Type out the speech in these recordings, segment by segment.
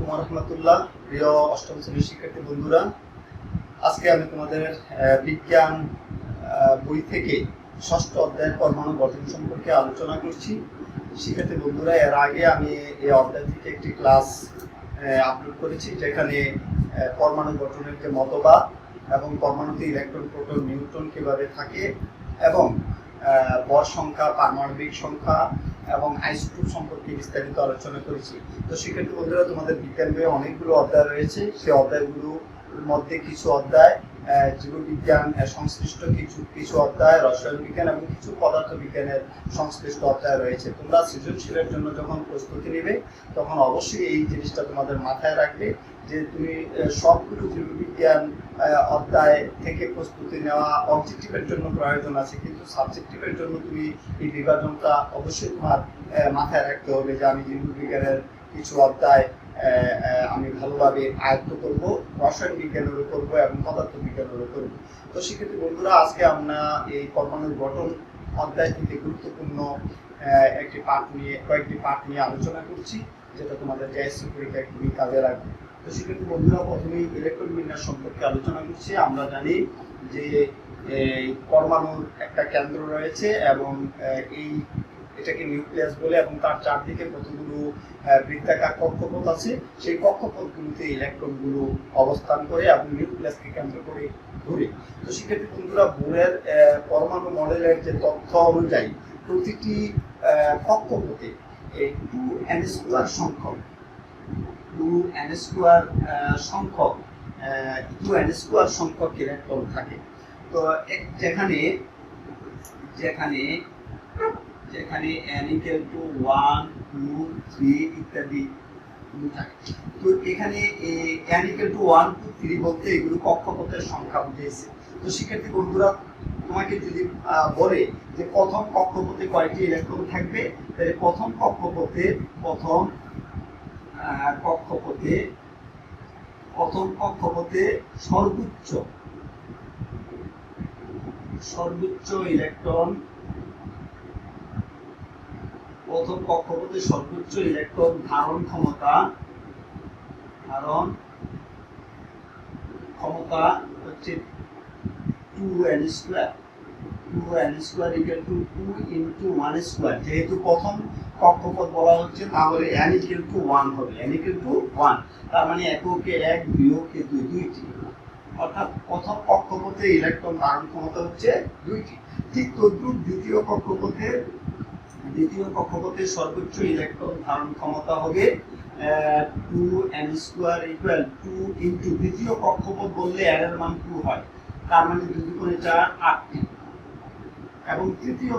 আলাইকুম রহমতুল্লাহ। প্রিয় অষ্টম শ্রেণীর শিক্ষার্থী বন্ধুরা, আজকে আমি তোমাদের বিজ্ঞান বই থেকে ষষ্ঠ অধ্যায়ের পরমাণু গঠন সম্পর্কে আলোচনা করছি। শিক্ষার্থী বন্ধুরা, এর আগে আমি এই অধ্যায় থেকে একটি ক্লাস আপলোড করেছি, যেখানে পরমাণু গঠনের যে মতবাদ এবং পরমাণুতে ইলেকট্রন, প্রোটন, নিউট্রন কিভাবে থাকে এবং ভর সংখ্যা, পারমাণবিক সংখ্যা এবং আইসোটোপ সম্পর্কে বিস্তারিত আলোচনা করেছি। তো শিক্ষার্থী বন্ধুরা, তোমাদের বিজ্ঞান বইয়ে অনেকগুলো অধ্যায় রয়েছে। সেই অধ্যায়গুলোর মধ্যে কিছু অধ্যায় জীববিজ্ঞান সংশ্লিষ্ট, কিছু অধ্যায় রসায়ন বিজ্ঞান এবং কিছু পদার্থ বিজ্ঞানের সংশ্লিষ্ট অধ্যায় রয়েছে। তোমরা সৃজনশীলের জন্য যখন প্রস্তুতি নেবে তখন অবশ্যই এই জিনিসটা তোমাদের মাথায় রাখবে যে তুমি সবগুলো জীববিজ্ঞান অধ্যায় থেকে প্রস্তুতি নেওয়া অবজেক্টিভের জন্য প্রয়োজন আছে, কিন্তু সাবজেক্টিভের জন্য তুমি এই বিভাজনটা অবশ্যই তোমার মাথায় রাখতে হবে যে আমি জীববিজ্ঞানের কিছু অধ্যায় আমি ভালোভাবে আয়ত্ত করব, রসায়ন বিজ্ঞানেরও করবো এবং পদার্থ বিজ্ঞানেরও করবো। তো শিক্ষার্থী বন্ধুরা, আজকে আমরা এই পরমাণুর গঠন অধ্যায় থেকে গুরুত্বপূর্ণ কয়েকটি পাঠ নিয়ে আলোচনা করছি, যেটা তোমাদের জেএসসি পরীক্ষায় খুবই কাজে লাগবে। তো শিক্ষার্থী বন্ধুরা, প্রথমেই ইলেকট্রন বিন্যাস সম্পর্কে আলোচনা করছি। আমরা জানি যে পরমাণুর একটা কেন্দ্র রয়েছে এবং এটাকে নিউক্লিয়াস বলে, এবং তার চারদিকে কতগুলো বৃত্তাকার কক্ষপথ আছে। সেই কক্ষপথগুলোতে ইলেকট্রনগুলো অবস্থান করে এবং নিউক্লিয়াসকে কেন্দ্র করে ঘুরে। তো শিক্ষার্থী বন্ধুরা, বোরের পরমাণু মডেলের যে তথ্য অনুযায়ী প্রতিটি কক্ষপথে 2n² সংখ্যক 2n² সংখ্যক ইলেকট্রন থাকে। তো যেখানে n = 1, 2, 3 ইত্যাদি থাকে। তো এখানে n = 1, 2, 3 বলতে এগুলো কক্ষপথের সংখ্যা বুঝিয়েছে। তো শিক্ষার্থী বন্ধুরা, তোমাকে যদি বলে যে প্রথম কক্ষপথে কয়টি ইলেকট্রন থাকবে, তাহলে প্রথম কক্ষপথে সর্বোচ্চ ইলেকট্রন ধারণ ক্ষমতা হচ্ছে 2n²। 2n² = 2 × 1²। যেহেতু প্রথম কক্ষপথ বলা হচ্ছে, তাহলে n = 1 হবে। n = 1, তার মানে এককে 1, বিয়োগে 2, 2টি। অর্থাৎ প্রথম কক্ষপথে ইলেকট্রন ধারণ ক্ষমতা হচ্ছে 2টি। ঠিক তদ্রূপ দ্বিতীয় কক্ষপথে সর্বোচ্চ ইলেকট্রন ধারণ ক্ষমতা হবে 2n² = 2 × দ্বিতীয় কক্ষপথ বললে n এর মান 2 হয়, তার মানে 2 × 4 = 8টি। এবং তৃতীয়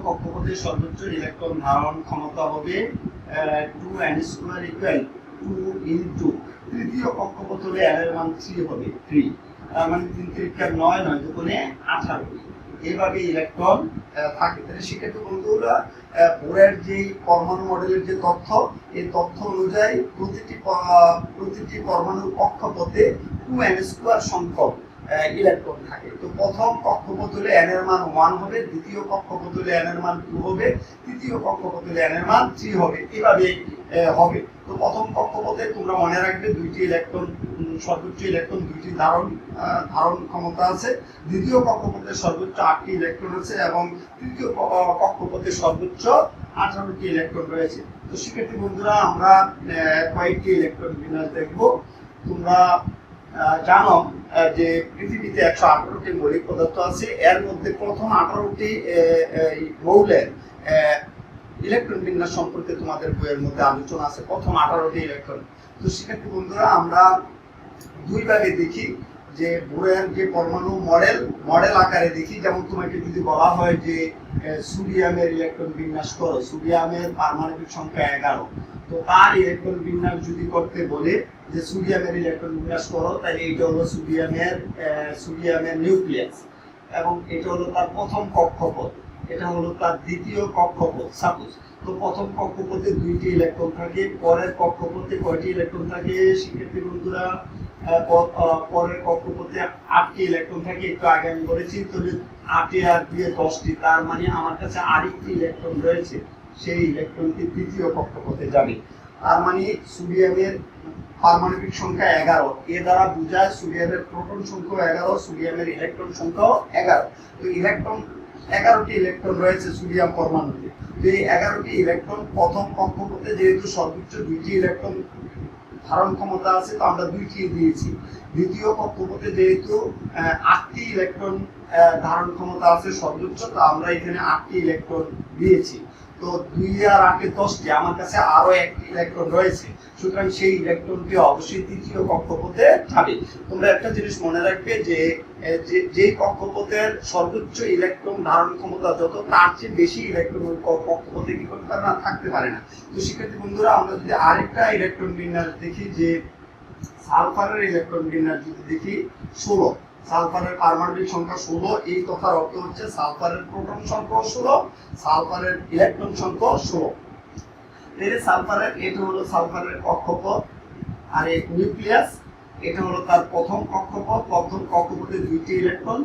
কক্ষপথে সর্বোচ্চ ইলেকট্রন ধারণ ক্ষমতা হবে 2n² = 2 × তৃতীয় কক্ষপথ হলে n এর মান 3 হবে, 3। তার মানে 3 × 9, 9 × 18টি। এইভাবে ইলেকট্রন থাকে। তাহলে শিক্ষার্থী বন্ধুরা, বোরের যে পরমাণু মডেলের যে তথ্য, এই তথ্য অনুযায়ী প্রতিটি পরমাণুর কক্ষপথে 2n² সংখ্যক ইলেকট্রন থাকে। তো প্রথম কক্ষপথ হলে n এর মান 1 হবে, দ্বিতীয় কক্ষপথ হলে n এর মান 2 হবে, তৃতীয় কক্ষপথ হলে n এর মান 3 হবে। এইভাবে হবে। তো প্রথম কক্ষপথে তোমরা মনে রাখবে সর্বোচ্চ ইলেকট্রন 2টি ধারণ ক্ষমতা আছে। দ্বিতীয় কক্ষপথে সর্বোচ্চ 8টি ইলেকট্রন আছে এবং তৃতীয় কক্ষপথে সর্বোচ্চ 18টি ইলেকট্রন রয়েছে। তো শিক্ষার্থী বন্ধুরা, আমরা কয়েকটি ইলেকট্রন বিন্যাস দেখব। তোমরা জানো যে পৃথিবীতে 118টি মৌলিক পদার্থ আছে। এর মধ্যে প্রথম 18টি মৌলের ইলেকট্রন বিন্যাস সম্পর্কে তোমাদের বইয়ের মধ্যে আলোচনা আছে, প্রথম 18টি ইলেকট্রন। তো শিক্ষার্থী বন্ধুরা, আমরা দুই ভাগে দেখি যে বোরের যে পরমাণু মডেল আকারে দেখি। যেমন তোমাকে যদি বলা হয় যে সোডিয়ামের ইলেকট্রন বিন্যাস করো, সোডিয়ামের পারমাণবিক সংখ্যা 11, তো তার ইলেকট্রন বিন্যাস যদি করতে বলে যে সোডিয়ামের ইলেকট্রন বিন্যাস করো, তাহলে এটা হলো সোডিয়ামের নিউক্লিয়াস, এবং এটা হলো তার প্রথম কক্ষপথ, এটা হলো তার দ্বিতীয় কক্ষপথ সাপোজ। তো প্রথম কক্ষপথে 2টি ইলেকট্রন থাকে, পরের কক্ষপথে কয়টি ইলেকট্রন থাকে শিক্ষার্থী বন্ধুরা? পরের কক্ষপথে 8টি ইলেকট্রন থাকে। একটু আগে আমি বলেছি, তো 8 আর 2 10টি, তার মানে আমার কাছে আরেকটি ইলেকট্রন রয়েছে। সেই ইলেকট্রনটি তৃতীয় কক্ষপথে যাবে। তার মানে সোডিয়ামের পারমাণবিক সংখ্যা 11, এ দ্বারা বোঝায় সোডিয়ামের প্রোটন সংখ্যা 11, সোডিয়ামের ইলেকট্রন সংখ্যা 11। তো ইলেকট্রন 11টি ইলেকট্রন রয়েছে সোডিয়াম পরমাণুতে। তো এই 11টি ইলেকট্রন প্রথম কক্ষপথে যেহেতু সর্বোচ্চ 2টি ইলেকট্রন ধারণ ক্ষমতা আছে, তো আমরা 2টি দিয়েছি। দ্বিতীয় কক্ষপথে যেহেতু 8টি ইলেকট্রন ধারণ ক্ষমতা আছে সর্বোচ্চ, তো আমরা এখানে 8টি ইলেকট্রন দিয়েছি। তো 2 আর 8 10টি, আমার কাছে আরো 1টি ইলেকট্রন রয়েছে, সুতরাং সেই ইলেকট্রনটি অবশ্যই তৃতীয় কক্ষপথে যাবে। তোমরা একটা জিনিস মনে রাখবে যে যে কক্ষপথের সর্বোচ্চ ইলেকট্রন ধারণ ক্ষমতা যত, তার চেয়ে বেশি ইলেকট্রন ওই কক্ষপথে কি করতে পারে না, থাকতে পারে না। তো শিক্ষার্থী বন্ধুরা, আমরা যদি আরেকটা ইলেকট্রন বিন্যাস দেখি, যে সালফারের ইলেকট্রন বিন্যাস যদি দেখি 16, সালফারের পারমাণবিক সংখ্যা 16, এই কথার অর্থ হচ্ছে সালফারের প্রোটন সংখ্যা 16, সালফারের ইলেকট্রন সংখ্যা 16। এর সালফারের, এটা হলো সালফারের কক্ষপথ, আর এই নিউক্লিয়াস, এটা হলো তার প্রথম কক্ষপথ। প্রথম কক্ষপথে 2টি ইলেকট্রন,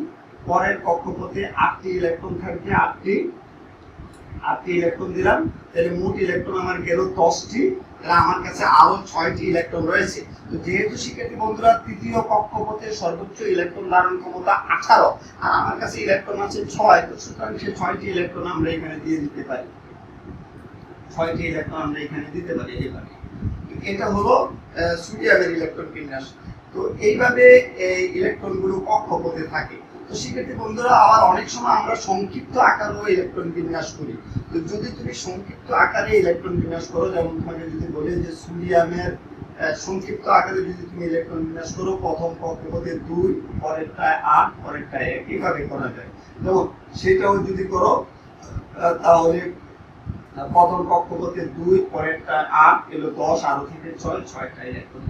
পরের কক্ষপথে 8টি ইলেকট্রন থাকবে, 8টি ইলেকট্রন দিলাম, তাহলে মোট ইলেকট্রন আমার গেল 10টি। তাহলে আমার কাছে আরো 6টি ইলেকট্রন রয়েছে। তো যেহেতু শিক্ষার্থী বন্ধুরা তৃতীয় কক্ষপথে সর্বোচ্চ ইলেকট্রন ধারণ ক্ষমতা 18, আর আমার কাছে ইলেকট্রন আছে 6, তো সুতরাং সেই 6টি ইলেকট্রন আমরা এখানে দিয়ে দিতে পারি, 6টি ইলেকট্রন আমরা এখানে দিতে পারি এইভাবে। এটা হলো সোডিয়ামের ইলেকট্রন বিন্যাস। তো এইভাবে এই ইলেকট্রনগুলো কক্ষপথে থাকে। তো শিক্ষার্থী বন্ধুরা, আবার অনেক সময় আমরা সংক্ষিপ্ত আকারেও ইলেকট্রন বিন্যাস করি। তো যদি তুমি সংক্ষিপ্ত আকারে ইলেকট্রন বিন্যাস করো, যেমন তোমাকে যদি বলে যে সোডিয়ামের সংক্ষিপ্ত আকারে যদি তুমি ইলেকট্রন বিন্যাস করো, প্রথম কক্ষপথে 2, পরেরটায় 8, পরেরটায় 1, এইভাবে করা যায়। যেমন সেটাও যদি করো, তাহলে প্রথম কক্ষপথে 2, পরেরটা 8, এলো 10, আরো থেকে 6টা ইলেকট্রন।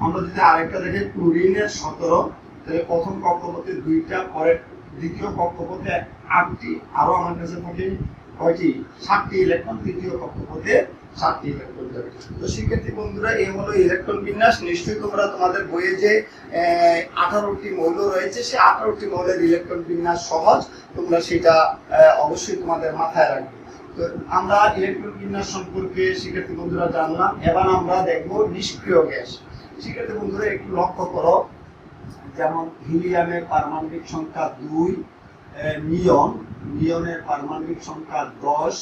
আমরা যদি আরেকটা দেখি ক্লোরিনের 17, তাহলে প্রথম কক্ষপথে 2টা, পরের দ্বিতীয় কক্ষপথে 8টি, আরো আমার কাছে থাকে কয়টি, 7টি ইলেকট্রন, তৃতীয় কক্ষপথে 7টি ইলেকট্রন যাবে। তো শিক্ষার্থী বন্ধুরা, এই হলো ইলেকট্রন বিন্যাস। নিশ্চয়ই তোমরা তোমাদের বইয়ে যে 18টি মৌল রয়েছে, সেই 18টি মৌলের ইলেকট্রন বিন্যাস সহজ, তোমরা সেটা অবশ্যই তোমাদের মাথায় রাখবে। তো আমরা ইলেকট্রন বিন্যাস সম্পর্কে শিক্ষার্থী বন্ধুরা জানলাম। এবার আমরা দেখব নিষ্ক্রিয় গ্যাস। শিক্ষার্থী বন্ধুরা, একটু লক্ষ্য করো, যেমন হিলিয়ামের পারমাণবিক সংখ্যা 2, নিয়নের পারমাণবিক সংখ্যা 10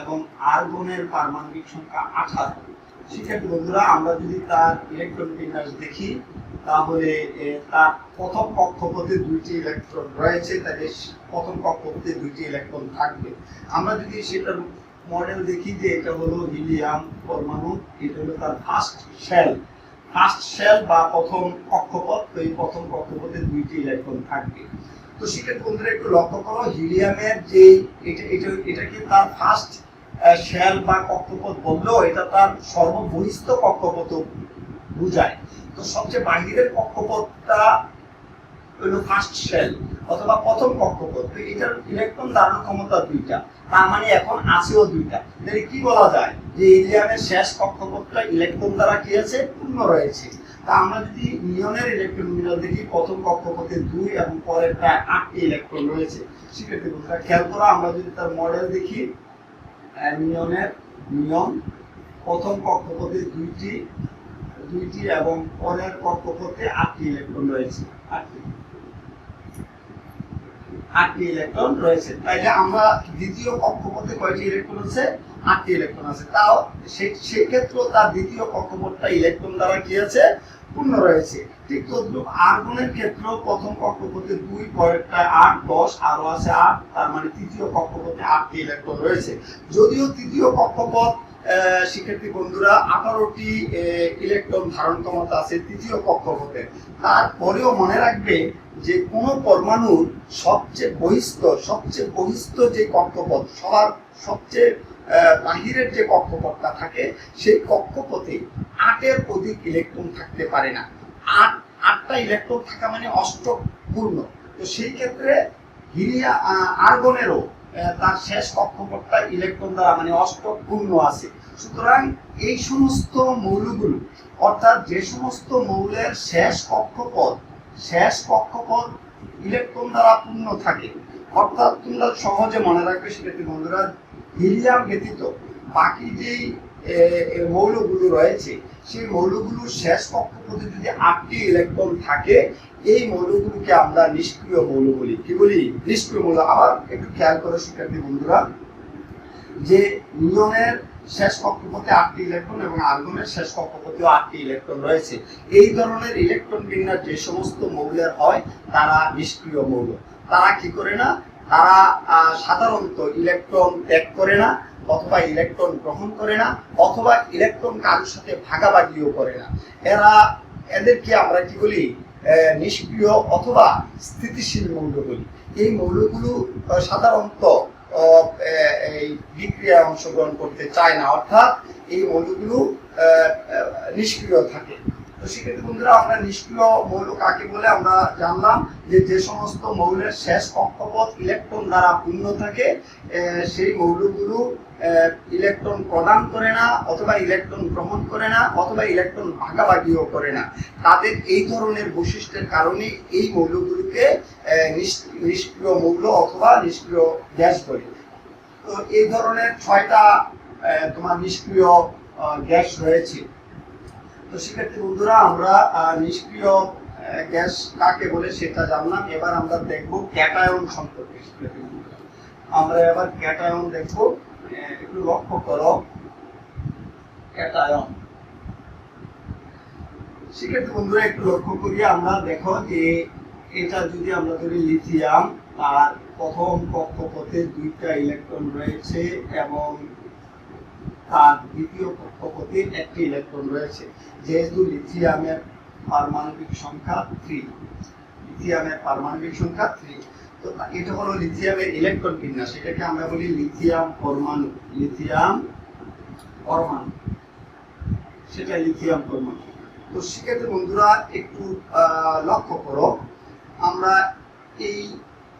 এবং আর্গনের পারমাণবিক সংখ্যা 18। শিক্ষার্থী বন্ধুরা, আমরা যদি তার ইলেকট্রন বিন্যাস দেখি, তাহলে তার প্রথম কক্ষপথে 2টি ইলেকট্রন রয়েছে, তাহলে প্রথম কক্ষপথে 2টি ইলেকট্রন থাকবে। আমরা যদি সেটার মডেল দেখি, যে এটা হলো হিলিয়াম পরমাণু, এটা হলো তার ফার্স্ট শেল বা প্রথম কক্ষপথ। তো এই প্রথম কক্ষপথে 2টি ইলেকট্রন থাকবে। তো শিক্ষার্থী বন্ধুরা, একটু লক্ষ্য করো, হিলিয়ামের যে এটাকে তার ফার্স্ট শেল বা কক্ষপথ বললেও এটা তার সর্ববহিস্থ কক্ষপথ বোঝায়। তো সবচেয়ে বাহিরের কক্ষপথটা হলো ফার্স্ট শেল অথবা প্রথম কক্ষপথ। তো এটার ইলেকট্রন ধারণ ক্ষমতা 2টা, তার মানে এখন আছেও 2টা। তাহলে কি বলা যায়, যে হিলিয়ামের শেষ কক্ষপথটা ইলেকট্রন দ্বারা কি আছে, পূর্ণ রয়েছে। তা আমরা যদি নিয়নের ইলেকট্রন বিন্যাস দেখি, প্রথম কক্ষপথে 2 এবং পরের প্রায় 8টি ইলেকট্রন রয়েছে। শিক্ষার্থী বন্ধুরা, খেয়াল করো, আমরা যদি তার মডেল দেখি, নিয়ন প্রথম কক্ষপথে 2টি এবং পরের কক্ষপথে 8টি ইলেকট্রন রয়েছে, 8টি ইলেকট্রন রয়েছে। তাইলে আমরা দ্বিতীয় কক্ষপথে কয়টি ইলেকট্রন আছে, 8টি ইলেকট্রন আছে। তাও সেই ক্ষেত্রে তার দ্বিতীয় কক্ষপথটা ইলেকট্রন দ্বারা কি আছে, পূর্ণ রয়েছে। ঠিক তদ্রুপ আর্গনের ক্ষেত্রেও প্রথম কক্ষপথে 2, পরেরটা 8, 10, আরো আছে 8, তার মানে তৃতীয় কক্ষপথে 8টি ইলেকট্রন রয়েছে। যদিও তৃতীয় কক্ষপথ শিক্ষার্থী বন্ধুরা 18টি ইলেকট্রন ধারণ ক্ষমতা আছে তৃতীয় কক্ষপথে, তারপরেও মনে রাখবে যে কোন পরমাণুর সবচেয়ে বহিস্থ যে কক্ষপথ, সবার সবচেয়ে বাহিরের যে কক্ষপথটা থাকে, সেই কক্ষপথে 8-এর অধিক ইলেকট্রন থাকতে পারে না। 8টা ইলেকট্রন থাকা মানে অষ্টক পূর্ণ। তো সেই ক্ষেত্রে আর্গনেরও তার শেষ কক্ষপথটা ইলেকট্রন দ্বারা মানে অষ্টক পূর্ণ আছে। সুতরাং এই সমস্ত মৌলগুলো, অর্থাৎ যে সমস্ত মৌলের শেষ কক্ষপথ ইলেকট্রন দ্বারা পূর্ণ থাকে, অর্থাৎ তোমরা সহজে মনে রাখবে শিক্ষার্থী বন্ধুরা, হিলিয়াম ব্যতীত বাকি যেই মৌলগুলো রয়েছে সেই মৌলগুলোর শেষ কক্ষপথে যদি 8টি ইলেকট্রন থাকে এই মৌলগুলোকে আমরা নিষ্ক্রিয় মৌল বলি। কি বলি? নিষ্ক্রিয় মৌল। আবার একটু খেয়াল করো শিক্ষার্থী বন্ধুরা, যে নিয়নের শেষ কক্ষপথে 8টি ইলেকট্রন এবং আর্গনের শেষ কক্ষপথেও 8টি ইলেকট্রন রয়েছে। এই ধরনের ইলেকট্রন বিন্যাস যে সমস্ত মৌলের হয় তারা নিষ্ক্রিয় মৌল। তারা কি করে না? তারা সাধারণত ইলেকট্রন ত্যাগ করে না, অথবা ইলেকট্রন গ্রহণ করে না, অথবা ইলেকট্রন কারোর সাথে ভাগাভাগিও করে না। এদেরকে আমরা কি বলি? নিষ্ক্রিয় অথবা স্থিতিশীল মৌল বলি। এই মৌলগুলো সাধারণত এই বিক্রিয়ায় অংশগ্রহণ করতে চায় না, অর্থাৎ এই মৌলগুলো নিষ্ক্রিয় থাকে। তো সেক্ষেত্রে বন্ধুরা আমরা নিষ্ক্রিয় মৌল কাকে বলে আমরা জানলাম, যে সমস্ত মৌলের শেষ কক্ষপথ ইলেকট্রন দ্বারা পূর্ণ থাকে সেই মৌলগুলো ইলেকট্রন প্রদান করে না, অথবা ইলেকট্রন গ্রহণ করে না, অথবা ইলেকট্রন ভাগাভাগিও করে না। তাদের এই ধরনের বৈশিষ্ট্যের কারণে এই মৌলগুলোকে নিষ্ক্রিয় মৌল অথবা নিষ্ক্রিয় গ্যাস বলে। তো এই ধরনের 6টা তোমার নিষ্ক্রিয় গ্যাস রয়েছে। তো সেক্ষেত্রে বন্ধুরা আমরা নিষ্ক্রিয় গ্যাস কাকে বলে সেটা জানলাম। এবার আমরা দেখব ক্যাটায়ন সম্পর্কে। আমরা এবার ক্যাটায়ন দেখব। একটু লক্ষ্য করো ক্যাটায়ন। সেক্ষেত্রে বন্ধুরা একটু লক্ষ্য করি, আমরা দেখো যে এটা যদি আমরা ধরি লিথিয়াম, আর প্রথম কক্ষপথে 2টা ইলেকট্রন রয়েছে এবং তার দ্বিতীয় কক্ষপথে 1টি ইলেকট্রন রয়েছে। যেহেতু লিথিয়ামের পারমাণবিক সংখ্যা 3, লিথিয়ামের পারমাণবিক সংখ্যা 3, তো এটা হলো লিথিয়ামের ইলেকট্রন বিন্যাস। এটাকে আমরা বলি লিথিয়াম পরমাণু। লিথিয়াম পরমাণু, সেটা লিথিয়াম পরমাণু। তো সেক্ষেত্রে বন্ধুরা একটু লক্ষ্য করো, আমরা এই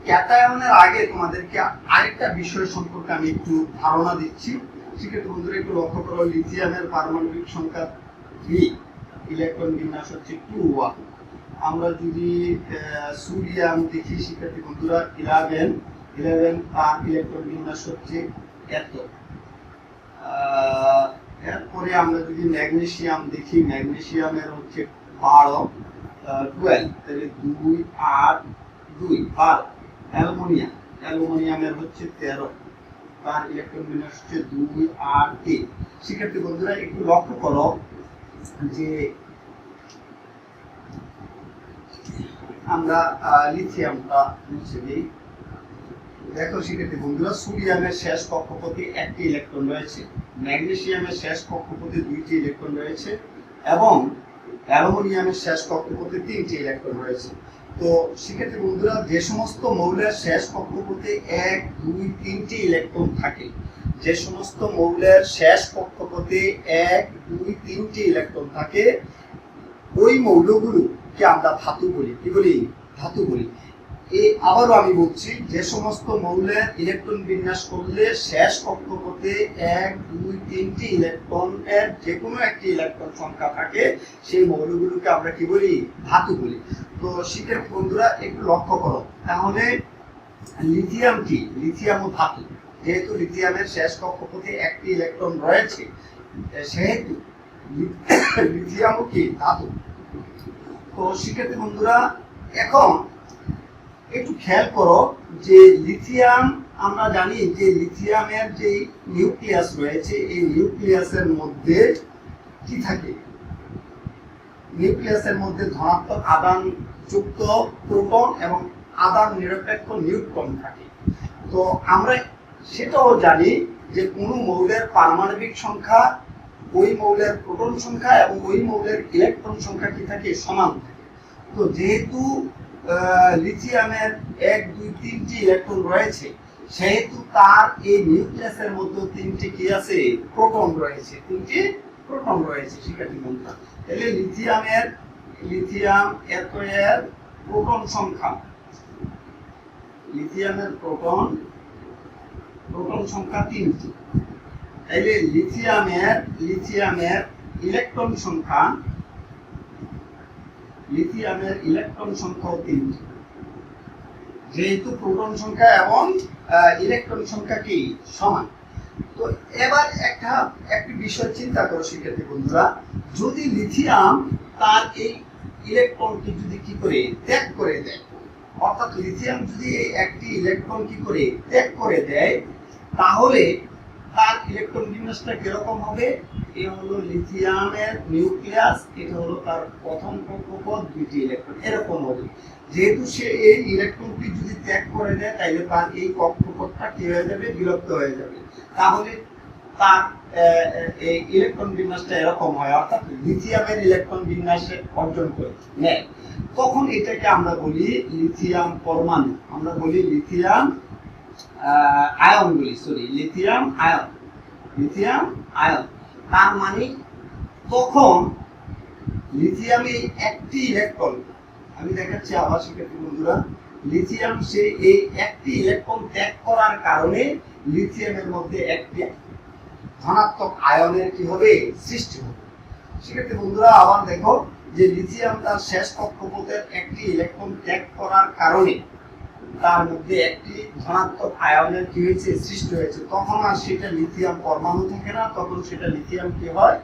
ক্যাটায়নের আগে তোমাদেরকে আরেকটা বিষয় সম্পর্কে আমি একটু ধারণা দিচ্ছি। সেক্ষেত্রে বন্ধুরা একটু লক্ষ্য করো, লিথিয়ামের পারমাণবিক সংখ্যা 3, ইলেকট্রন বিন্যাস হচ্ছে 2 1। আমরা যদি সোডিয়াম দেখি সেক্ষেত্রে বন্ধুরা 11 তার ইলেকট্রন বিন্যাস হচ্ছে এত। এরপরে আমরা যদি ম্যাগনেসিয়াম দেখি, ম্যাগনেসিয়ামের হচ্ছে 12, তাহলে 2 8 2 12। অ্যালুমিনিয়ামের হচ্ছে 13, তার ইলেকট্রন বিন্যাস হচ্ছে 2 8 3। সেক্ষেত্রে বন্ধুরা একটু লক্ষ্য করো যে আমরা লিথিয়ামটা মুছে দিই। দেখো সেক্ষেত্রে বন্ধুরা সোডিয়ামের শেষ কক্ষপথে 1টি ইলেকট্রন রয়েছে, ম্যাগনেসিয়ামের শেষ কক্ষপথে 2টি ইলেকট্রন রয়েছে এবং অ্যালুমিনিয়ামের শেষ কক্ষপথে 3টি ইলেকট্রন রয়েছে। তো সেক্ষেত্রে বন্ধুরা যে সমস্ত মৌলের শেষ কক্ষপথে 1 2 3টি ইলেকট্রন থাকে, যে সমস্ত মৌলের শেষ কক্ষপথে 1 2 3টি ইলেকট্রন থাকে, ওই মৌলগুলোকে আমরা ধাতু বলি। কি বলি? ধাতু বলি। আবারও আমি বলছি, যে সমস্ত মৌলের ইলেকট্রন বিন্যাস করলে শেষ কক্ষপথে 1 2 3টি ইলেকট্রনের যে কোনো একটি ইলেকট্রন সংখ্যা থাকে সেই মৌলগুলোকে আমরা কি বলি? ধাতু বলি। তো সেক্ষেত্রে বন্ধুরা একটু লক্ষ্য করো, তাহলে লিথিয়াম কি? লিথিয়ামও ধাতু। যেহেতু লিথিয়ামের শেষ কক্ষপথে 1টি ইলেকট্রন রয়েছে সেহেতু লিথিয়ামও কি? ধাতু। তো সেক্ষেত্রে বন্ধুরা এখন একটু খেয়াল করো যে লিথিয়াম, আমরা জানি যে লিথিয়ামের যে নিউক্লিয়াস রয়েছে এই নিউক্লিয়াসের মধ্যে কি থাকে? নিউক্লিয়াসের মধ্যে ধনাত্মক আধান যুক্ত প্রোটন এবং আধান নিরপেক্ষ নিউট্রন থাকে। তো আমরা সেটাও জানি যে কোনো মৌলের পারমাণবিক সংখ্যা ওই মৌলের প্রোটন সংখ্যা এবং ওই মৌলের ইলেকট্রন সংখ্যা কি থাকে? সমান থাকে। তো যেহেতু লিথিয়ামের 1 2 3টি ইলেকট্রন রয়েছে সেহেতু তার এই নিউক্লিয়াসের মধ্যে 3টি কি আছে? প্রোটন রয়েছে। 3টি প্রোটন রয়েছে। শিক্ষার্থী বন্ধুরা, তাহলে লিথিয়াম এর প্রোটন সংখ্যা, লিথিয়ামের প্রোটন সংখ্যা 3টি। তাহলে লিথিয়ামের ইলেকট্রন সংখ্যা, লিথিয়ামের ইলেকট্রন সংখ্যা 3টি। যেহেতু প্রোটন সংখ্যা এবং ইলেকট্রন সংখ্যা কি? সমান, তো এবার একটি বিষয় চিন্তা করো শিক্ষার্থী বন্ধুরা, যদি লিথিয়াম তার এই ইলেকট্রনকে যদি কি করে ত্যাগ করে দেয়, অর্থাৎ লিথিয়াম যদি এই একটি ইলেকট্রন কি করে ত্যাগ করে দেয়, তাহলে তার ইলেকট্রন বিন্যাসটা কিরকম হবে? এ হলো লিথিয়ামের নিউক্লিয়াস, এটা হলো তার প্রথম কক্ষপথ, দুইটি ইলেকট্রন এরকম হবে। যেহেতু সে এই ইলেকট্রনটি যদি ত্যাগ করে দেয়, তাইলে তার এই কক্ষপথটা কি হয়ে যাবে? বিলুপ্ত হয়ে যাবে। তাহলে তার এই ইলেকট্রন বিন্যাসটা এরকম হয়, অর্থাৎ লিথিয়ামের ইলেকট্রন বিন্যাস অর্জন করে নেয়। তখন এটাকে আমরা বলি লিথিয়াম পরমাণু, আমরা বলি লিথিয়াম আয়ন বলি, sorry lithium ion, lithium ion. তার মানে তখন লিথিয়ামে একটি ইলেকট্রন, আমি দেখাচ্ছি আবার শিক্ষার্থী বন্ধুরা, লিথিয়াম সে এই একটি ইলেকট্রন ত্যাগ করার কারণে লিথিয়ামের মধ্যে একটি ধনাত্মক আয়নের কি হবে? সৃষ্টি হবে। শিক্ষার্থী বন্ধুরা আবার দেখো যে লিথিয়াম তার শেষ কক্ষপথের একটি ইলেকট্রন ত্যাগ করার কারণে তার মধ্যে একটি ধনাত্মক আয়নের কি হয়েছে? সৃষ্টি হয়েছে। তখন আর সেটা লিথিয়াম পরমাণু থাকে না, তখন সেটা লিথিয়াম কি হয়?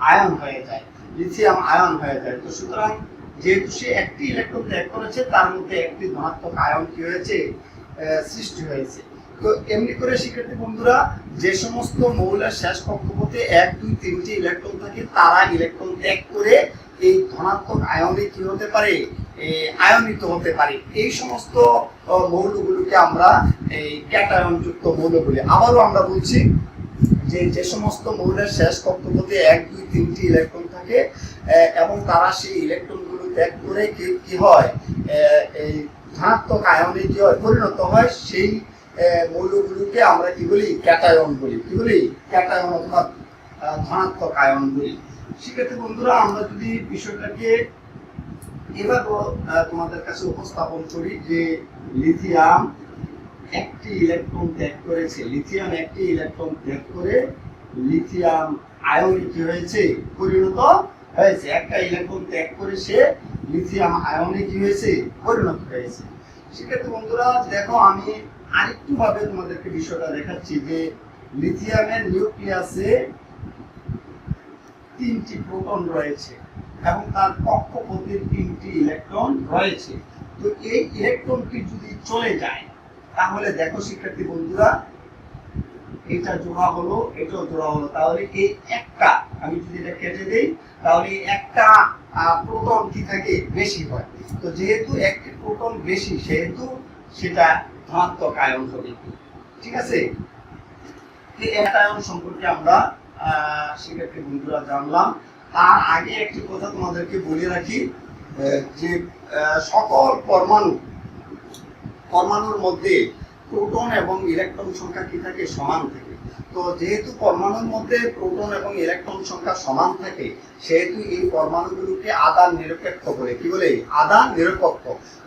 আয়ন হয়ে যায়, লিথিয়াম আয়ন হয়ে যায়। তো সুতরাং যেহেতু সে একটি ইলেকট্রন ত্যাগ করেছে, তার মধ্যে একটি ধনাত্মক আয়ন কি হয়েছে? সৃষ্টি হয়েছে। তো এমনি করে শিক্ষার্থী বন্ধুরা যে সমস্ত মৌলের শেষ কক্ষপথে 1, 2, 3টি ইলেকট্রন থাকে, তারা ইলেকট্রন ত্যাগ করে এই ধনাত্মক আয়নে কি হতে পারে? আয়নিত হতে পারে। এই সমস্ত মৌলগুলোকে আমরা এই ক্যাটায়ন যুক্ত মৌল বলি। আবারও আমরা বলছি যে সমস্ত মৌলের শেষ কক্ষপথে 1, 2, 3টি ইলেকট্রন থাকে এবং তারা সেই ইলেকট্রনগুলো ত্যাগ করে কি হয়? এই ধনাত্মক আয়নে কি হয়? পরিণত হয়। সেই মৌলগুলোকে আমরা কি বলি? ক্যাটায়ন বলি। কি বলি? ক্যাটায়ন অথবা ধনাত্মক আয়ন বলি। শিক্ষার্থী বন্ধুরা আমরা যদি বিষয়টাকে এবার তোমাদের কাছে উপস্থাপন করি যে লিথিয়াম একটি ইলেকট্রন ত্যাগ করেছে, লিথিয়াম একটি ইলেকট্রন ত্যাগ করে লিথিয়াম আয়নে কি হয়েছে? পরিণত হয়েছে। একটা ইলেকট্রন ত্যাগ করে সে লিথিয়াম আয়নে কি হয়েছে? পরিণত হয়েছে। শিক্ষার্থী বন্ধুরা দেখো আমি আরেকটু ভাবে তোমাদেরকে বিষয়টা দেখাচ্ছি যে লিথিয়ামের নিউক্লিয়াসে 3টি প্রোটন রয়েছে এবং তার কক্ষপথে 3টি ইলেকট্রন রয়েছে। তো এই ইলেকট্রনটি যদি চলে যায়, তাহলে দেখো শিক্ষার্থী বন্ধুরা এটা জোড়া হলো, এটাও জোড়া হলো, তাহলে এই একটা আমি যদি এটা কেটে দেই, তাহলে একটা প্রোটন কি থাকে? বেশি হয়। তো যেহেতু একটি প্রোটন বেশি, সেহেতু সেটা ধনাত্মক আয়ন হবে। ঠিক আছে, এই ক্যাটায়ন সম্পর্কে আমরা শিক্ষার্থী বন্ধুরা জানলাম। তার আগে একটি কথা তোমাদেরকে বলে রাখি যে সকল পরমাণুর মধ্যে প্রোটন এবং ইলেকট্রন সংখ্যা কি থাকে? সমান থাকে। তো যেহেতু পরমাণুর মধ্যে প্রোটন এবং ইলেকট্রন সংখ্যা সমান থাকে, সেহেতু এই পরমাণুগুলোকে আদান নিরপেক্ষ বলে। কি বলে? আদান নিরপেক্ষ।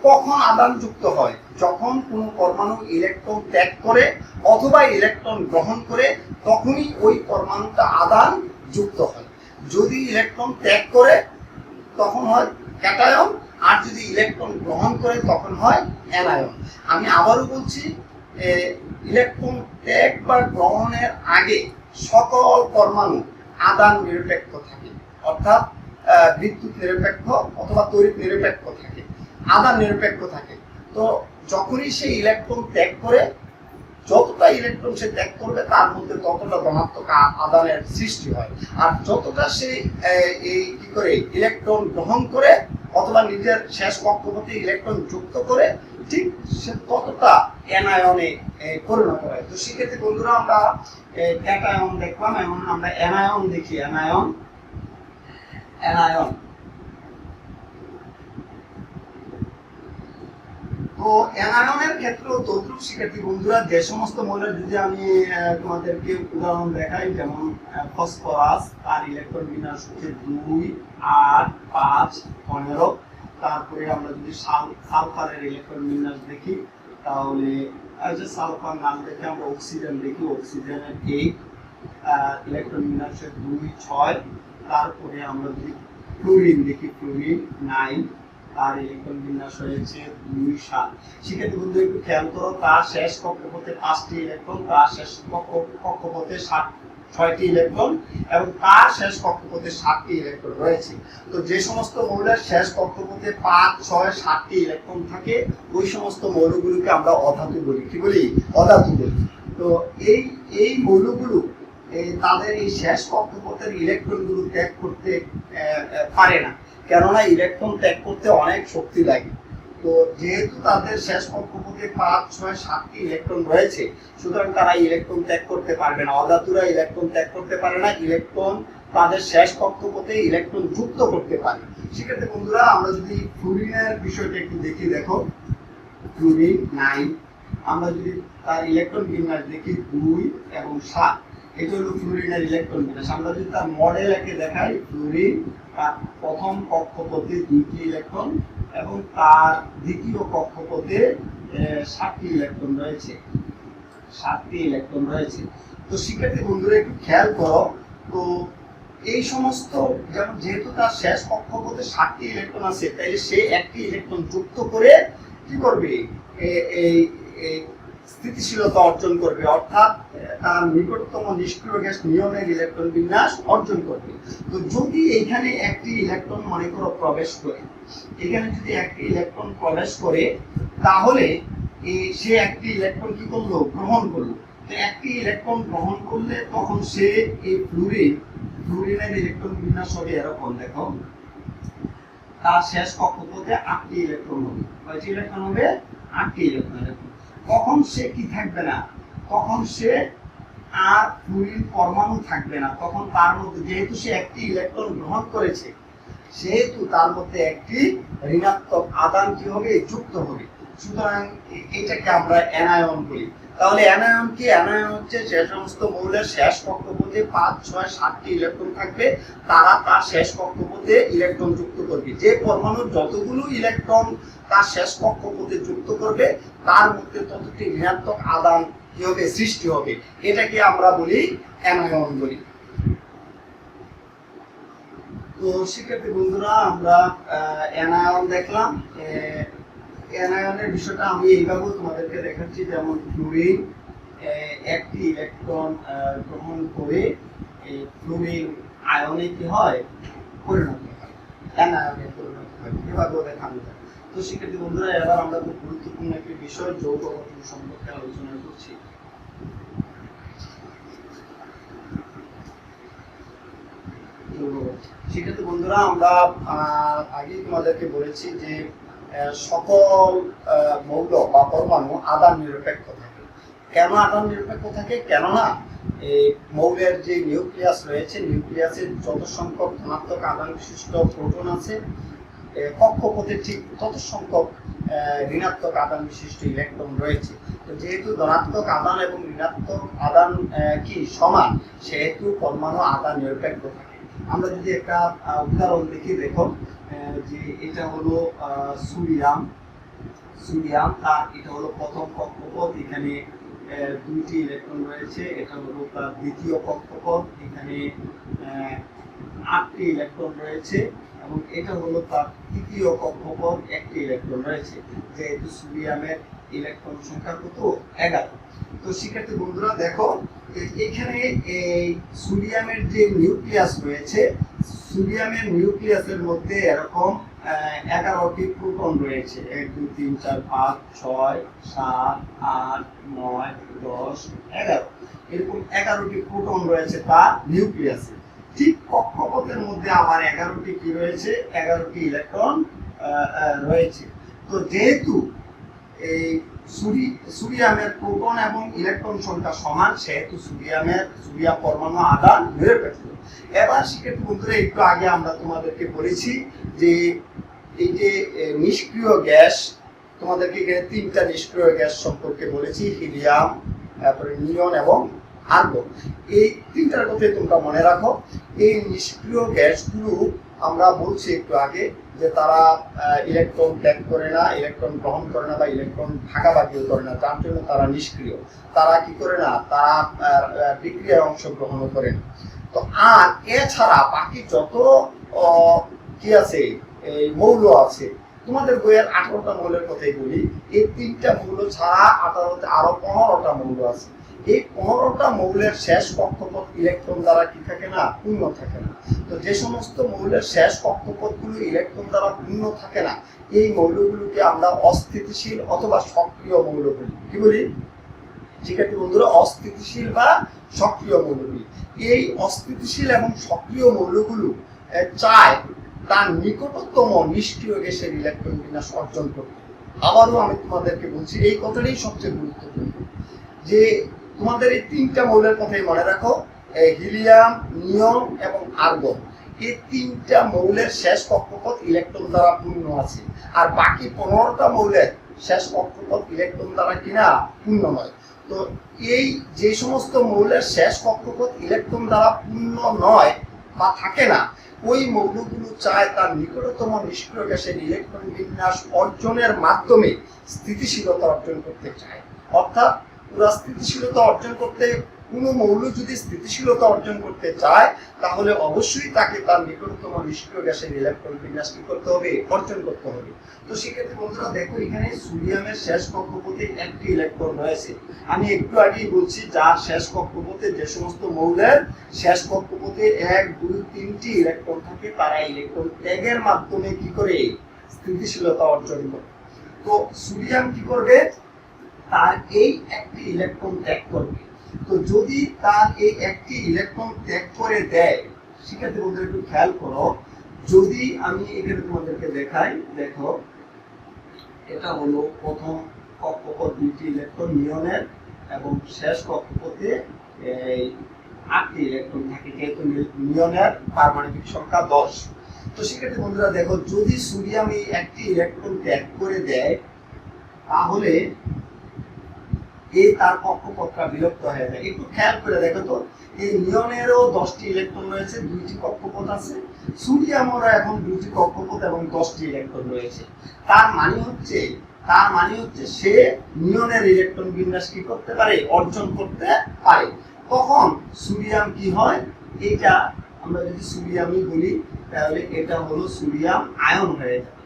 কখন আদান যুক্ত হয়? যখন কোনো পরমাণু ইলেকট্রন ত্যাগ করে অথবা ইলেকট্রন গ্রহণ করে, তখনই ওই পরমাণুটা আদান যুক্ত হয়। যদি ইলেকট্রন ত্যাগ করে তখন হয় ক্যাটায়ন, আর যদি ইলেকট্রন গ্রহণ করে তখন হয় অ্যানায়ন। আমি আবারও বলছি, ইলেকট্রন ত্যাগ বা গ্রহণের আগে সকল পরমাণু আদান নিরপেক্ষ থাকে, অর্থাৎ বিদ্যুৎ নিরপেক্ষ অথবা তড়িৎ নিরপেক্ষ থাকে, আদান নিরপেক্ষ থাকে। তো যখনই সেই ইলেকট্রন ত্যাগ করে, যতটা ইলেকট্রন সে ত্যাগ করবে তার মধ্যে ততটা ধনাত্মক আদানের সৃষ্টি হয়। আর যতটা সে এই কি করে ইলেকট্রন গ্রহণ করে অথবা নিজের শেষ কক্ষপথে ইলেকট্রন যুক্ত করে, ঠিক সে ততটা অ্যানায়নে পরিণত হয়। তো সেক্ষেত্রে বন্ধুরা আমরা ক্যাটায়ন দেখলাম, এখন আমরা অ্যানায়ন দেখি। অ্যানায়ন তো অ্যানায়নের ক্ষেত্রেও তদ্রুপ শিক্ষার্থী বন্ধুরা। যে সমস্ত মৌলের যদি আমি তোমাদেরকে উদাহরণ দেখাই, যেমন ফসফরাস, তার ইলেকট্রন বিন্যাস হচ্ছে 2, 8, 5, 15। তারপরে আমরা যদি সালফারের ইলেকট্রন বিন্যাস দেখি, তাহলে সালফার নাম দেখে আমরা অক্সিজেন দেখি, অক্সিজেনের 8, ইলেকট্রন বিন্যাসের 2, 6। তারপরে আমরা যদি ফ্লুরিন দেখি, ফ্লুরিন 9, তার ইলেকট্রন বিন্যাস হয়েছে 2 7। শিক্ষার্থী বন্ধু একটু খেয়াল করো, তার শেষ কক্ষপথে 5টি ইলেকট্রন, তার শেষ কক্ষপথে 6টি ইলেকট্রন এবং তার শেষ কক্ষপথে 7টি ইলেকট্রন রয়েছে। তো যে সমস্ত মৌলের শেষ কক্ষপথে 5 6 7টি ইলেকট্রন থাকে ওই সমস্ত মৌলগুলোকে আমরা অধাতু বলি। কি বলি? অধাতু বলি। তো এই মৌলগুলো তাদের এই শেষ কক্ষপথের ইলেকট্রনগুলো ত্যাগ করতে পারে না, কেননা ইলেকট্রন ত্যাগ করতে অনেক শক্তি লাগে। তো যেহেতু তাদের শেষ কক্ষপথে 5 6 7টি ইলেকট্রন রয়েছে, সুতরাং তারা ইলেকট্রন ত্যাগ করতে পারবে না। অধাতুরা ইলেকট্রন ত্যাগ করতে পারে না, ইলেকট্রন তাদের শেষ কক্ষপথে ইলেকট্রন যুক্ত করতে পারে। সেক্ষেত্রে বন্ধুরা আমরা যদি ফ্লুরিনের বিষয়টা একটু দেখি, দেখো ফ্লুরিন 9, আমরা যদি তার ইলেকট্রন বিন্যাস দেখি 2 এবং 7, এটা হলো ফ্লুরিনের ইলেকট্রন বিন্যাস। আমরা যদি তার মডেল একে দেখাই, ফ্লুরিন তার প্রথম কক্ষপথে 2টি ইলেকট্রন এবং তার দ্বিতীয় কক্ষপথে 7টি ইলেকট্রন রয়েছে, 7টি ইলেকট্রন রয়েছে। তো শিক্ষার্থী বন্ধুরা একটু খেয়াল করো, তো এই সমস্ত যেহেতু তার শেষ কক্ষপথে 7টি ইলেকট্রন আছে, তাইলে সে একটি ইলেকট্রন যুক্ত করে কি করবে? এই স্থিতিশীলতা অর্জন করবে, অর্থাৎ তার নিকটতম নিষ্ক্রিয় গ্যাস নিয়নের ইলেকট্রন বিন্যাস অর্জন করবে। তো যদি এখানে একটি ইলেকট্রন মনে করো প্রবেশ করে, এখানে যদি একটি ইলেকট্রন প্রবেশ করে, তাহলে সে একটি ইলেকট্রন কি করলো? গ্রহণ করলো। তো একটি ইলেকট্রন গ্রহণ করলে তখন সে এই ফ্লুরিনের ইলেকট্রন বিন্যাস হবে এরকম, দেখো তার শেষ কক্ষপথে 8টি ইলেকট্রন হবে। কয়টি ইলেকট্রন হবে? 8টি ইলেকট্রন। তখন সে কি থাকবে না, তখন সে আর ফ্লুরিন পরমাণু থাকবে না। তখন তার মধ্যে যেহেতু সে একটি ইলেকট্রন গ্রহণ করেছে, সেহেতু তার মধ্যে একটি ঋণাত্মক আধান কি হবে? যুক্ত হবে। সুতরাং এটাকে আমরা অ্যানায়ন বলি। তাহলে অ্যানায়ন কি? অ্যানায়ন হচ্ছে যে সমস্ত মৌলের শেষ কক্ষপথে 5 6 7টি ইলেকট্রন থাকবে, তারা তার শেষ কক্ষপথে ইলেকট্রন যুক্ত করবে। যে পরমাণুর যতগুলো ইলেকট্রন তার শেষ কক্ষপথে যুক্ত করবে, তার মধ্যে ততটি ঋণাত্মক আধান কি হবে? সৃষ্টি হবে। এটাকে আমরা বলি অ্যানায়ন বলি। তো শিক্ষার্থী বন্ধুরা আমরা অ্যানায়ন দেখলাম। অ্যানায়নের বিষয়টা আমি এইভাবে তোমাদেরকে দেখাচ্ছি, যেমন ফ্লুরিন একটি ইলেকট্রন গ্রহণ করে এই ফ্লুরিন আয়নে কি হয়? পরিণত হয়, অ্যানায়নে পরিণত হয়। এভাবেও দেখানো যায়। তো শিক্ষার্থী বন্ধুরা এবার আমরা খুব গুরুত্বপূর্ণ একটি বিষয় যৌগ গঠন সম্পর্কে আলোচনা করছি। শিক্ষার্থী বন্ধুরা আমরা আগে তোমাদেরকে বলেছি যে সকল মৌল বা পরমাণু আধান নিরপেক্ষ থাকে। কেন আধান নিরপেক্ষ থাকে? কেননা এই মৌলের যে নিউক্লিয়াস রয়েছে, নিউক্লিয়াসের যত সংখ্যক ধনাত্মক আধান বিশিষ্ট প্রোটন আছে, কক্ষপথে ঠিক তত সংখ্যক ঋণাত্মক আধান বিশিষ্ট ইলেকট্রন রয়েছে। তো যেহেতু ধনাত্মক আধান এবং ঋণাত্মক আধান কি সমান, সেহেতু পরমাণু আধান নিরপেক্ষ থাকে। আমরা যদি একটা উদাহরণ দেখি, দেখো যে এটা হলো সোডিয়াম, তার এটা হলো প্রথম কক্ষপথ, এখানে 2টি ইলেকট্রন রয়েছে। এটা হলো তার দ্বিতীয় কক্ষপথ, এখানে 8টি ইলেকট্রন রয়েছে এবং এটা হলো তার তৃতীয় কক্ষপথ, 1টি ইলেকট্রন রয়েছে। যেহেতু সোডিয়ামের ইলেকট্রন সংখ্যা কত? 11। তো শিক্ষার্থী বন্ধুরা দেখো এখানে এই সোডিয়ামের যে নিউক্লিয়াস রয়েছে, সোডিয়ামের নিউক্লিয়াসের মধ্যে এরকম 11টি প্রোটন রয়েছে। 1 2 3 4 5 6 7 8 9 10 11, এরকম 11টি প্রোটন রয়েছে তার নিউক্লিয়াসে। ঠিক কক্ষপথের মধ্যে আবার 11টি কি রয়েছে? 11টি ইলেকট্রন রয়েছে। তো যেহেতু এই সোডিয়ামের প্রোটন এবং ইলেকট্রন সংখ্যা সমান, সেহেতু সোডিয়াম পরমাণু আধান নিরপেক্ষ। এবার শিক্ষার্থী বন্ধুরা একটু আগে আমরা তোমাদেরকে বলেছি যে এই যে নিষ্ক্রিয় গ্যাস, তোমাদেরকে এখানে 3টা নিষ্ক্রিয় গ্যাস সম্পর্কে বলেছি, হিলিয়াম, তারপরে নিয়ন এবং আর্গন। এই 3টার কথাই তোমরা মনে রাখো। এই নিষ্ক্রিয় গ্যাসগুলো আমরা বলছি একটু আগে যে তারা ইলেকট্রন ত্যাগ করে না, ইলেকট্রন গ্রহণ করে না বা ইলেকট্রন ভাগাভাগিও করে না, যার জন্য তারা নিষ্ক্রিয়। তারা কি করে না? তারা বিক্রিয়ায় অংশগ্রহণ করে না। তো আর এছাড়া বাকি যত কি আছে, এই মৌল আছে, তোমাদের বইয়ের 18টা মৌলের কথাই বলি, এই 3টা মৌল ছাড়া 18তে আরো 15টা মৌল আছে। এই 15টা মৌলের শেষ কক্ষপথ ইলেকট্রন দ্বারা কি থাকে না, পূর্ণ থাকে না। তো যে সমস্ত মৌলের শেষ কক্ষপথগুলো ইলেকট্রন দ্বারা পূর্ণ থাকে না, এই মৌলগুলোকে আমরা অস্থিতিশীল অথবা সক্রিয় মৌল বলি। কি বলি শিক্ষার্থী বন্ধুরা? অস্থিতিশীল বা সক্রিয় মৌল বলি। এই অস্থিতিশীল এবং সক্রিয় মৌলগুলো চায় তার নিকটতম নিষ্ক্রিয় গ্যাসের ইলেকট্রন বিন্যাস অর্জন করতে। আবারও আমি তোমাদেরকে বলছি, এই কথাটাই সবচেয়ে গুরুত্বপূর্ণ, যে তোমাদের এই 3টা মৌলের কথাই মনে রাখো, হিলিয়াম, নিয়ন এবং আর্গন। এই 3টা মৌলের শেষ কক্ষপথ ইলেকট্রন দ্বারা পূর্ণ আছে, আর বাকি 15টা মৌলের শেষ কক্ষপথ ইলেকট্রন দ্বারা কিনা পূর্ণ নয়। তো এই যে সমস্ত মৌলের শেষ কক্ষপথ ইলেকট্রন দ্বারা পূর্ণ নয় বা থাকে না, ওই মৌলগুলো চায় তার নিকটতম নিষ্ক্রিয় গ্যাসের ইলেকট্রন বিন্যাস অর্জনের মাধ্যমে স্থিতিশীলতা অর্জন করতে চায়। অর্থাৎ পুরা স্থিতিশীলতা অর্জন করতে, কোনো মৌল যদি স্থিতিশীলতা অর্জন করতে চায়, তাহলে অবশ্যই তাকে তার নিকটতম নিষ্ক্রিয় গ্যাসের ইলেকট্রন বিন্যাস কি করতে হবে, অর্জন করতে হবে। তো সেক্ষেত্রে বন্ধুরা দেখো, এখানে সোডিয়ামের শেষ কক্ষপথে একটি ইলেকট্রন রয়েছে। আমি একটু আগেই বলছি, যার শেষ কক্ষপথে, যে সমস্ত মৌলের শেষ কক্ষপথে 1, 2, 3টি ইলেকট্রন থাকে, তারা ইলেকট্রন ত্যাগের মাধ্যমে কি করে স্থিতিশীলতা অর্জন করে। তো সোডিয়াম কি করবে, তার এই একটি ইলেকট্রন ত্যাগ করবে। তো যদি তার এই একটি ইলেকট্রন ত্যাগ করে দেয়, শিক্ষার্থী বন্ধুরা একটু খেয়াল করো, যদি আমি এখানে তোমাদেরকে দেখাই, দেখো এটা হলো প্রথম কক্ষপথ, 2টি ইলেকট্রন নিয়নের, এবং শেষ কক্ষপথে 8টি ইলেকট্রন থাকে, যেহেতু নিয়নের পারমাণবিক সংখ্যা 10। তো শিক্ষার্থী বন্ধুরা দেখো, যদি সোডিয়াম এই একটি ইলেকট্রন ত্যাগ করে দেয়, তাহলে এই তার কক্ষপথটা বিলুপ্ত হয়ে যায়। একটু খেয়াল করে দেখো তো, এই নিয়নেরও 10টি ইলেকট্রন রয়েছে, 2টি কক্ষপথ আছে, সোডিয়ামেরও এখন 2টি কক্ষপথ এবং 10টি ইলেকট্রন রয়েছে। তার মানে হচ্ছে সে নিয়নের ইলেকট্রন বিন্যাস কি করতে পারে, অর্জন করতে পারে। তখন সোডিয়াম কি হয়, এটা আমরা যদি সোডিয়ামই বলি, তাহলে এটা হলো সোডিয়াম আয়ন হয়ে যাবে।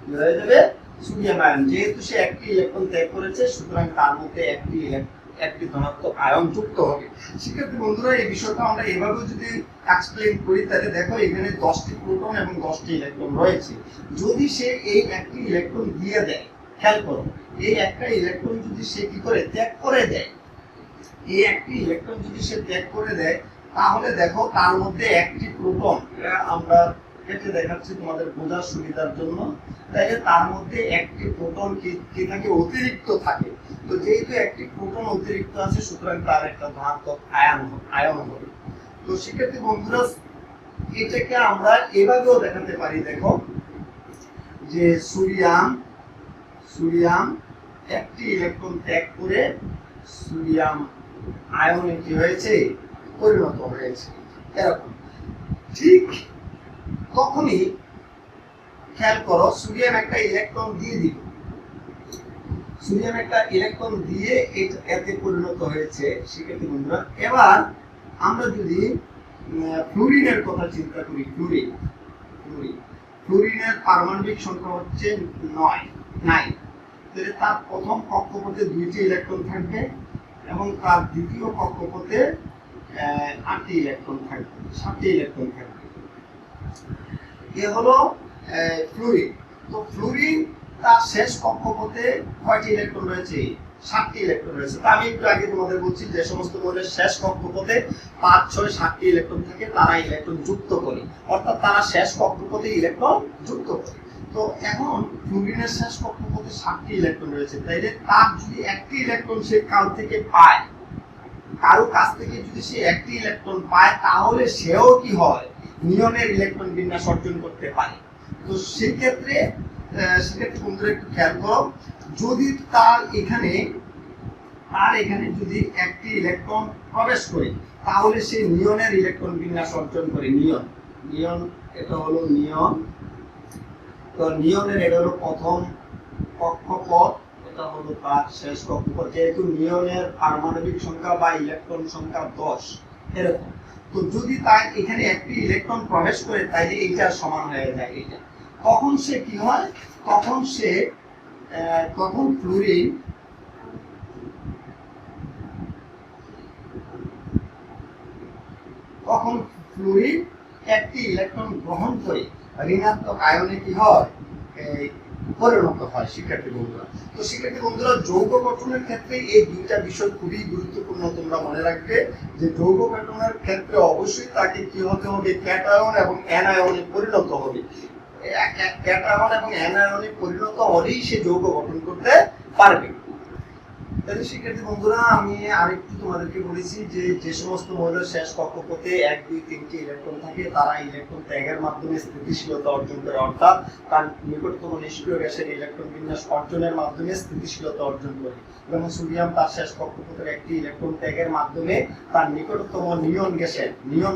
কি হয়ে যাবে? Sodium ion. যেহেতু সে একটি ইলেকট্রন ত্যাগ করেছে, সুতরাং তার মধ্যে একটি ধনাত্মক আয়ন যুক্ত হবে। শিক্ষার্থী বন্ধুরা, এই বিষয়টা আমরা এভাবে যদি এক্সপ্লেইন করি, তাহলে দেখো এখানে 10টি প্রোটন এবং 10টি ইলেকট্রন রয়েছে। যদি সে এই একটি ইলেকট্রন দিয়ে দেয়, খেয়াল করো, এই একটা ইলেকট্রন যদি সে কি করে ত্যাগ করে দেয়, এই একটি ইলেকট্রন যদি সে ত্যাগ করে দেয়, তাহলে দেখো তার মধ্যে একটি প্রোটন, আমরা কেটে দেখাচ্ছি তোমাদের বোঝার সুবিধার জন্য, তাহলে তার মধ্যে একটি প্রোটন কি থাকে, অতিরিক্ত থাকে। তো যেহেতু একটি প্রোটন অতিরিক্ত আছে, সুতরাং তার একটা ধনাত্মক আয়ন হবে। তো শিক্ষার্থী বন্ধুরা, এটাকে আমরা এভাবেও দেখাতে পারি, দেখো যে সোডিয়াম একটি ইলেকট্রন ত্যাগ করে সোডিয়াম আয়নে কি হয়েছে, পরিণত হয়েছে, এরকম। ঠিক তখনই খেয়াল করো, সোডিয়াম একটা ইলেকট্রন দিয়ে দিল, সোডিয়াম একটা ইলেকট্রন দিয়ে এতে পরিণত হয়েছে। শিক্ষার্থী বন্ধুরা, এবার আমরা যদি ফ্লুরিনের কথা চিন্তা করি, ফ্লুরিনের পারমাণবিক সংখ্যা হচ্ছে 9, তাহলে তার প্রথম কক্ষপথে 2টি ইলেকট্রন থাকবে এবং তার দ্বিতীয় কক্ষপথে 8টি ইলেকট্রন থাকবে, 7টি ইলেকট্রন থাকবে। এ হলো ফ্লুরিন। তো ফ্লুরিন তার শেষ কক্ষপথে কয়টি ইলেকট্রন রয়েছে, 7টি ইলেকট্রন রয়েছে। তো আমি একটু আগে তোমাদের বলছি, যে সমস্ত মৌলের শেষ কক্ষপথে 5, 6, 7টি ইলেকট্রন থাকে, তারা ইলেকট্রন যুক্ত করে, অর্থাৎ তারা শেষ কক্ষপথে ইলেকট্রন যুক্ত করে। তো এখন ফ্লুরিনের শেষ কক্ষপথে 7টি ইলেকট্রন রয়েছে, তাইলে তার যদি একটি ইলেকট্রন সে কাল থেকে পায়, কারো কাছ থেকে যদি সে একটি ইলেকট্রন পায়, তাহলে সেও কি হয়, নিয়নের ইলেকট্রন বিন্যাস অর্জন করতে পারে। তো সেক্ষেত্রে বন্ধুরা একটু খেয়াল করো, যদি তার এখানে যদি একটি ইলেকট্রন প্রবেশ করে, তাহলে সে নিয়নের ইলেকট্রন বিন্যাস অর্জন করে। নিয়ন এটা হলো নিয়ন। তো নিয়নের এটা হলো প্রথম কক্ষপথ, এটা হলো তার শেষ কক্ষপথ। যেহেতু নিয়নের পারমাণবিক সংখ্যা বা ইলেকট্রন সংখ্যা 10 এরকম, তো যদি তার এখানে একটি ইলেকট্রন প্রবেশ করে, তাইলে এইটার সমান হয়ে যায় এটা। তখন সে কি হয়, তখন ফ্লুরিন একটি ইলেকট্রন গ্রহণ করে ঋণাত্মক আয়নে কি হয়, পরিণত হয়। শিক্ষার্থী বন্ধুরা, তো শিক্ষার্থী বন্ধুরা, যৌগ গঠনের ক্ষেত্রে এই দুইটা বিষয় খুবই গুরুত্বপূর্ণ। তোমরা মনে রাখবে যে যৌগ গঠনের ক্ষেত্রে অবশ্যই তাকে কি হতে হবে, ক্যাটায়ন এবং অ্যানায়নে পরিণত হবে। ক্যাটায়ন এবং অ্যানায়নে পরিণত হলেই সে যৌগ গঠন করতে পারবে। তাহলে শিক্ষার্থী বন্ধুরা, আমি আরেকটু তোমাদেরকে বলেছি যে যে সমস্ত মৌলের শেষ কক্ষপথে 1, 2, 3টি ইলেকট্রন থাকে তারা ইলেকট্রন ত্যাগের মাধ্যমে স্থিতিশীলতা অর্জন করে, অর্থাৎ তার নিকটতম নিষ্ক্রিয় গ্যাসের ইলেকট্রন বিন্যাস অর্জনের মাধ্যমে স্থিতিশীলতা অর্জন করে। যেমন সোডিয়াম তার শেষ কক্ষপথের একটি ইলেকট্রন ত্যাগের মাধ্যমে তার নিকটতম নিয়ন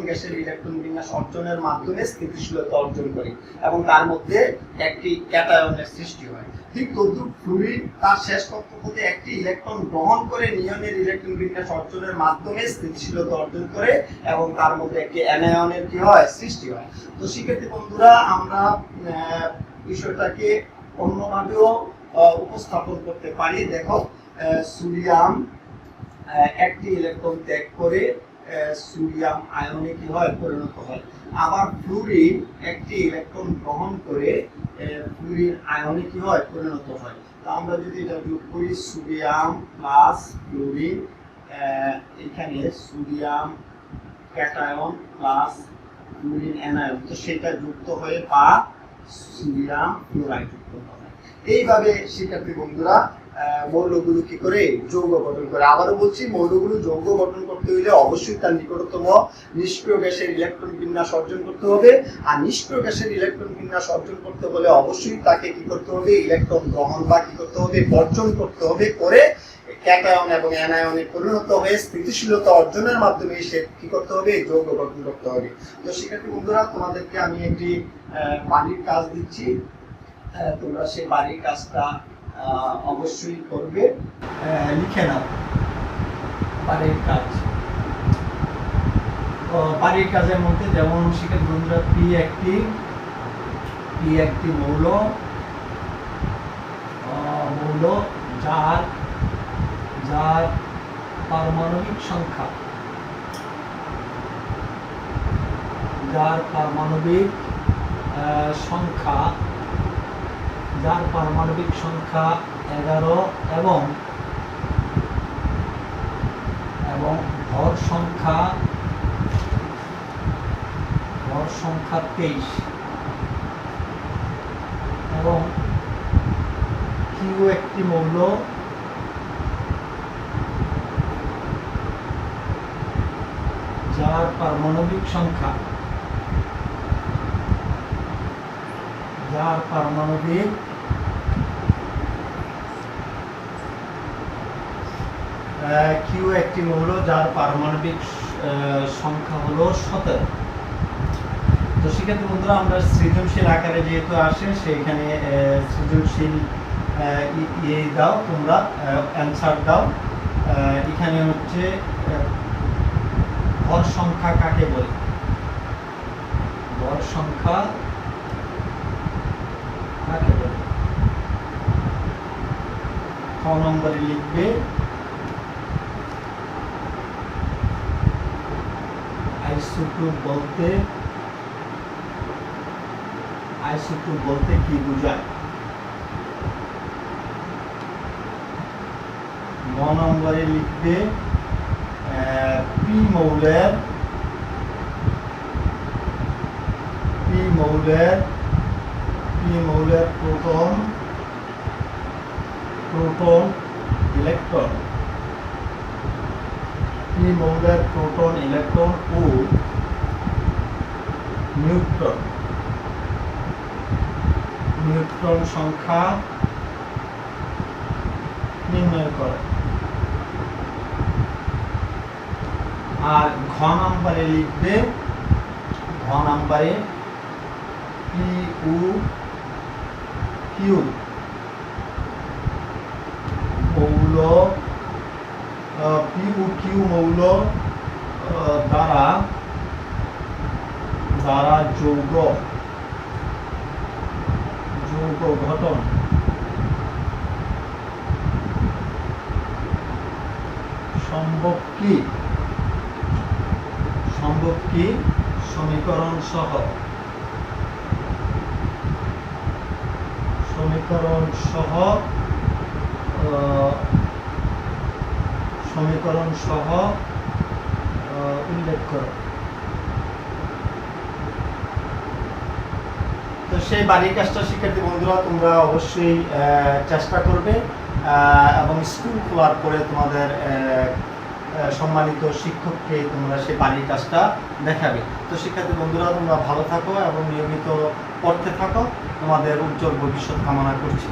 গ্যাসের ইলেকট্রন বিন্যাস অর্জনের মাধ্যমে স্থিতিশীলতা অর্জন করে এবং তার মধ্যে একটি ক্যাটায়নের সৃষ্টি হয়। ঠিক তদ্রুপ ফ্লুরিন তার শেষ কক্ষপথে একটি ইলেকট্রন গ্রহণ করে নিয়নের ইলেকট্রন বিন্যাস অর্জনের মাধ্যমে স্থিতিশীলতা অর্জন করে এবং তার মধ্যে একটি অ্যানায়নের কি হয়, সৃষ্টি হয়। তো শিক্ষার্থী বন্ধুরা, আমরা বিষয়টাকে অন্যভাবেও উপস্থাপন করতে পারি। দেখো, সোডিয়াম একটি ইলেকট্রন ত্যাগ করে সোডিয়াম আয়নে কি হয়, পরিণত হয়। আবার ফ্লুরিন একটি ইলেকট্রন গ্রহণ করে ফ্লুরিন আয়নে কি হয়, পরিণত হয়। তো আমরা যদি এটা যোগ করি, সোডিয়াম প্লাস ফ্লুরিন, এখানে sodium cation plus fluorine anion, তো সেটা যুক্ত হয়ে বা সোডিয়াম ক্লোরাইড যুক্ত হবে। এইভাবে শিক্ষার্থী বন্ধুরা মৌলগুলো কি করে, যৌগ গঠন করে। আবারও বলছি, মৌলগুলো যৌগ গঠন করতে হলে অবশ্যই তার নিকটতম নিষ্ক্রিয় গ্যাসের ইলেকট্রন বিন্যাস অর্জন করতে হবে। আর নিষ্ক্রিয় গ্যাসের ইলেকট্রন বিন্যাস অর্জন করতে হলে অবশ্যই তাকে কি করতে হবে, ইলেকট্রন গ্রহণ বা কি করতে হবে, বর্জন করতে হবে, করে ক্যাটায়ন এবং অ্যানায়নে পরিণত হয়ে স্থিতিশীলতা অর্জনের মাধ্যমে সে কি করতে হবে, যৌগ গঠন করতে হবে। তো শিক্ষার্থী বন্ধুরা, তোমাদেরকে আমি একটি বাড়ির কাজ দিচ্ছি, তোমরা সেই বাড়ির কাজটা অবশ্যই করবে। লিখে নাও বাড়ির কাজ। বাড়ির কাজের মধ্যে যেমন শিক্ষার্থী বন্ধুরা, পি একটি মৌল যার পারমাণবিক সংখ্যা যার পারমাণবিক সংখ্যা 11 এবং ভর সংখ্যা 23 এবং কিউ একটি মৌল যার পারমাণবিক সংখ্যা কিউ একটি মৌল যার পারমাণবিক সংখ্যা হলো 17। তো শিক্ষার্থী বন্ধুরা, আমরা সৃজনশীল আকারে যেহেতু আসে সেখানে সৃজনশীল দাও, তোমরা অ্যান্সার দাও। এখানে হচ্ছে ভর সংখ্যা কাকে বলে, ভর সংখ্যা কাকে বলে। ক নম্বরে লিখবে আইসোটোপ বলতে কি বোঝায়। 9 নম্বরে লিখবে পি মৌলের প্রোটন ইলেকট্রন ও নিউট্রন সংখ্যা নির্ণয় করে। আর ঘ নম্বরে লিখবে, কিউ মৌল দ্বারা যৌগ যৌগ গঠন সম্ভব কি সমীকরণ সহ উল্লেখ করো। তো সেই বাড়ির কাজটা শিক্ষার্থী বন্ধুরা তোমরা অবশ্যই চেষ্টা করবে এবং স্কুল খোলার পরে তোমাদের সম্মানিত শিক্ষককে তোমরা সেই বাড়ির কাজটা দেখাবে। তো শিক্ষার্থী বন্ধুরা তোমরা ভালো থাকো এবং নিয়মিত পড়তে থাকো, তোমাদের উজ্জ্বল ভবিষ্যৎ কামনা করছি।